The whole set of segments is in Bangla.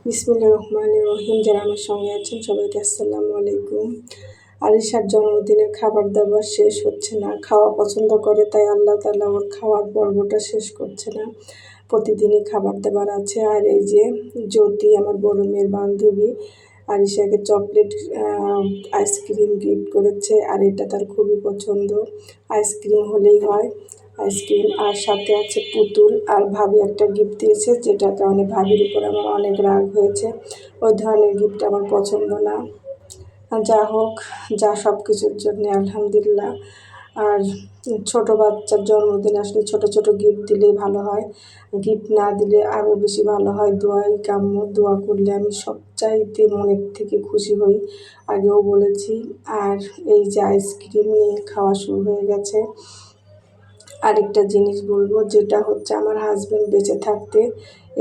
বিসমিল্লাহির রহমানির রহিম। যারা আমার সঙ্গে আছেন সবাইকে আসসালামু আলাইকুম। আরিশার জন্মদিনের খাবার দাবার শেষ হচ্ছে না। খাওয়া পছন্দ করে, তাই আল্লাহ তাআলা ওর খাওয়ার পর্বটা শেষ করছে না। প্রতিদিনই খাবার দাবার আছে। আর এই যে জ্যোতি, আমার বড় মেয়ের বান্ধবী, আরিশাকে চকলেট আইসক্রিম গিফট করেছে। আর এটা তার খুবই পছন্দ। আইসক্রিম হলেই হয়, আইসক্রিম। আর সাথে আছে পুতুল। আর ভাবি একটা গিফট দিয়েছে, যেটার কারণে ভাবির উপর আমার অনেক রাগ হয়েছে। ওই ধরনের গিফট আমার পছন্দ না। যা হোক, যা সব কিছুর জন্যে আলহামদুলিল্লাহ। আর ছোট বাচ্চার জন্মদিন আসলে ছোট ছোট গিফট দিলেই ভালো হয়। গিফট না দিলে আরও বেশি ভালো হয়। দোয়াই কাম্য, দোয়া করলে আমি সবচাইতে মনের থেকে খুশি হই, আগেও বলেছি। আর এই যে আইসক্রিম নিয়ে খাওয়া শুরু হয়ে গেছে। আরেকটা জিনিস বলবো, যেটা হচ্ছে আমার হাজব্যান্ড বেঁচে থাকতে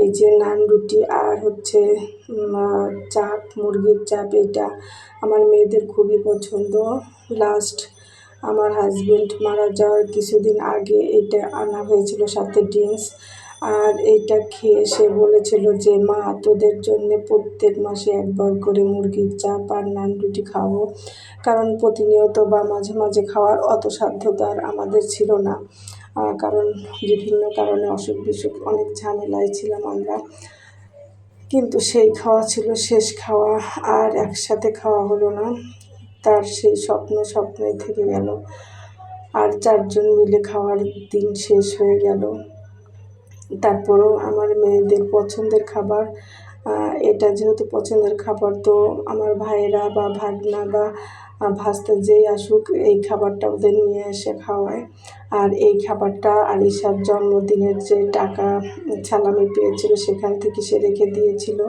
এই যে নান রুটি আর হচ্ছে চাপ, মুরগির চাপ, এটা আমার মেয়েদের খুবই পছন্দ। লাস্ট আমার হাজব্যান্ড মারা যাওয়ার কিছুদিন আগে এটা আনা হয়েছিল, সাথে ড্রিঙ্কস। আর এইটা খেয়ে সে বলেছিল যে মা, তোদের জন্যে প্রত্যেক মাসে একবার করে মুরগির চাপ আর নান রুটি খাবো। কারণ প্রতিনিয়ত বা মাঝে মাঝে খাওয়ার অত সাধ্য তো আর আমাদের ছিল না। কারণ বিভিন্ন কারণে অসুখ বিসুখ অনেক ঝামেলায় ছিলাম আমরা। কিন্তু সেই খাওয়া ছিল শেষ খাওয়া, আর একসাথে খাওয়া হলো না। তার সেই স্বপ্নই থেকে গেল। আর 4 জন মিলে খাওয়ার দিন শেষ হয়ে গেল। তারপরেও আমার মেয়েদের পছন্দের খাবার, এটা যেহেতু পছন্দের খাবার, তো আমার ভাইয়েরা বা ভাগনা বা ভাস্তা যেই আসুক, এই খাবারটা ওদের নিয়ে এসে খাওয়ায়। আর এই খাবারটা আরিশার জন্মদিনের যে টাকা সালামি পেয়েছিল সেখান থেকে সে রেখে দিয়েছিল।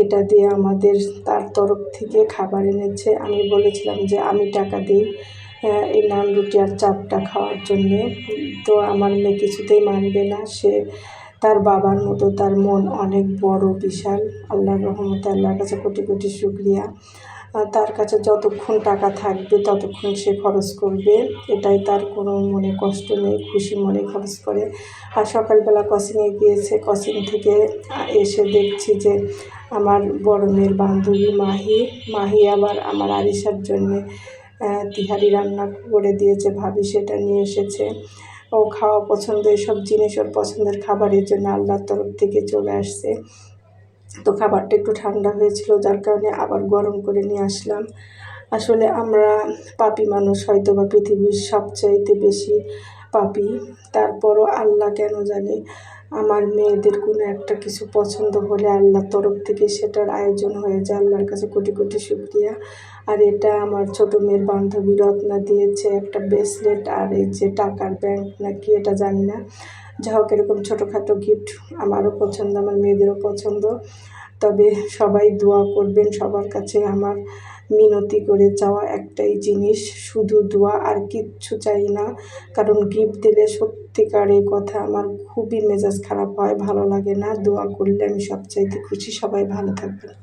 এটা দিয়ে আমাদের তার তরফ থেকে খাবার এনেছে। আমি বলেছিলাম যে আমি টাকা দিই এই নান রুটি আর চাপটা খাওয়ার জন্যে। তো আমার মেয়ে কিছুতেই মানবে না। সে তার বাবার মতো, তার মন অনেক বড়, বিশাল। আল্লাহর রহমতে, আল্লাহর কাছে কোটি কোটি শুকরিয়া। তার কাছে যতক্ষণ টাকা থাকবে ততক্ষণ সে খরচ করবে, এটাই তার কোনো মনে কষ্ট নেই, খুশি মনে খরচ করে। আর সকালবেলা কোচিংয়ে গিয়েছে, কোচিং থেকে এসে দেখছি যে আমার বড় মেয়ের বান্ধবী মাহি আবার আমার আরিশার জন্যে তিহারি রান্না করে দিয়েছে, ভাবি সেটা নিয়ে এসেছে। ও খাওয়া পছন্দ, এসব জিনিস ওর পছন্দের খাবারের জন্য আল্লাহর তরফ থেকে চলে আসছে। তো খাবারটা একটু ঠান্ডা হয়েছিল, যার কারণে আবার গরম করে নিয়ে আসলাম। আসলে আমরা পাপী মানুষ, হয়তো বা পৃথিবীর সবচাইতে বেশি পাপী। তারপরও আল্লাহ কেন জানি আমার মেয়েদের কোনো একটা কিছু পছন্দ হলে আল্লাহর তরফ থেকে সেটার আয়োজন হয়ে যায়। আল্লাহর কাছে কোটি কোটি শুকরিয়া। আর এটা আমার ছোটো মেয়ের বান্ধবী রত্না দিয়েছে, একটা ব্রেসলেট আর এই যে টাকার ব্যাংক নাকি, এটা জানি না। যা হোক, এরকম ছোটোখাটো গিফট আমারও পছন্দ, আমার মেয়েদেরও পছন্দ। তবে সবাই দোয়া করবেন। সবার কাছে আমার মিনতি করে চাওয়া একটাই জিনিস, শুধু দোয়া, আর কিচ্ছু চাই না। কারণ গিফট দিলে সত্যিকারের কথা আমার খুবই মেজাজ খারাপ হয়, ভালো লাগে না। দোয়া করলে আমি সবচাইতে খুশি। সবাই ভালো থাকবেন।